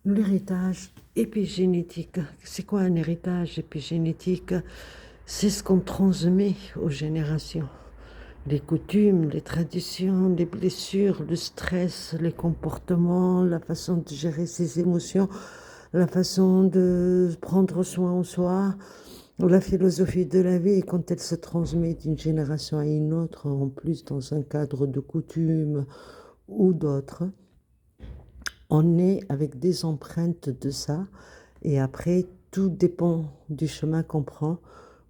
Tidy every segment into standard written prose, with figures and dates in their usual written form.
L'héritage épigénétique. C'est quoi un héritage épigénétique? C'est ce qu'on transmet aux générations. Les coutumes, les traditions, les blessures, le stress, les comportements, la façon de gérer ses émotions, la façon de prendre soin de soi, la philosophie de la vie, quand elle se transmet d'une génération à une autre, en plus dans un cadre de coutumes ou d'autres, on est avec des empreintes de ça. Et après, tout dépend du chemin qu'on prend.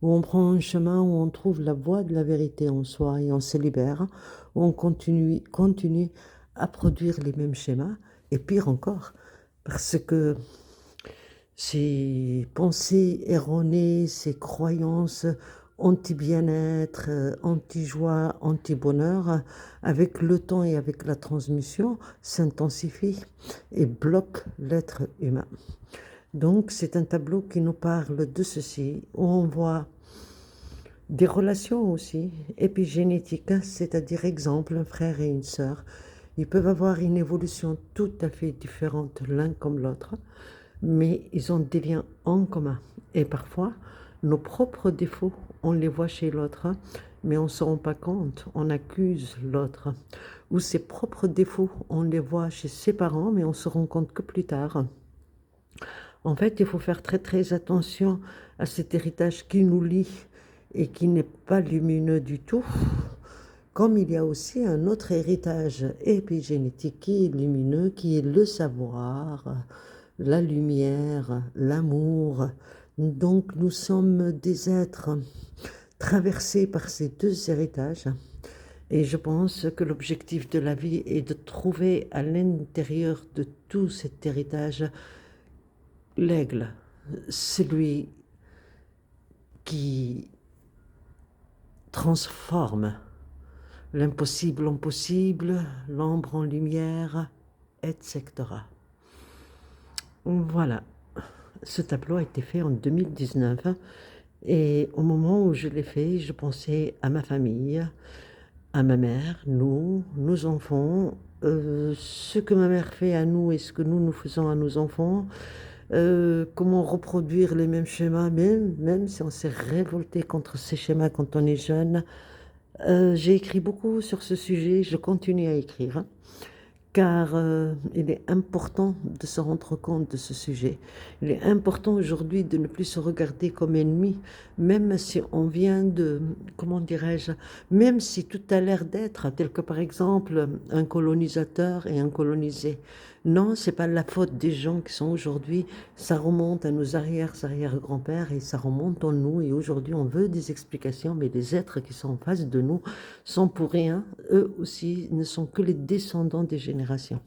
Où on prend un chemin où on trouve la voie de la vérité en soi et on se libère, où on continue à produire les mêmes schémas, et pire encore, parce que ces pensées erronées, ces croyances anti-bien-être, anti-joie, anti-bonheur, avec le temps et avec la transmission, s'intensifient et bloquent l'être humain. Donc, c'est un tableau qui nous parle de ceci, où on voit des relations aussi épigénétiques, c'est-à-dire exemple, un frère et une sœur. Ils peuvent avoir une évolution tout à fait différente l'un comme l'autre, mais ils ont des liens en commun. Et parfois, nos propres défauts, on les voit chez l'autre, mais on ne se rend pas compte, on accuse l'autre. Ou ses propres défauts, on les voit chez ses parents, mais on se rend compte que plus tard. En fait, il faut faire très très attention à cet héritage qui nous lie et qui n'est pas lumineux du tout. Comme il y a aussi un autre héritage épigénétique qui est lumineux, qui est le savoir, la lumière, l'amour. Donc nous sommes des êtres traversés par ces deux héritages. Et je pense que l'objectif de la vie est de trouver à l'intérieur de tout cet héritage l'aigle, celui qui transforme l'impossible en possible, l'ombre en lumière, etc. Voilà, ce tableau a été fait en 2019 et au moment où je l'ai fait, je pensais à ma famille, à ma mère, nous, nos enfants, ce que ma mère fait à nous et ce que nous faisons à nos enfants, comment reproduire les mêmes schémas, même si on s'est révolté contre ces schémas quand on est jeune. J'ai écrit beaucoup sur ce sujet, je continue à écrire, hein, car il est important de se rendre compte de ce sujet. Il est important aujourd'hui de ne plus se regarder comme ennemi, même si on vient de, comment dirais-je, même si tout a l'air d'être, tel que par exemple un colonisateur et un colonisé. Non, c'est pas la faute des gens qui sont aujourd'hui, ça remonte à nos arrière-grands-pères et ça remonte en nous. Et aujourd'hui, on veut des explications, mais les êtres qui sont en face de nous sont pour rien. Eux aussi ne sont que les descendants des générations.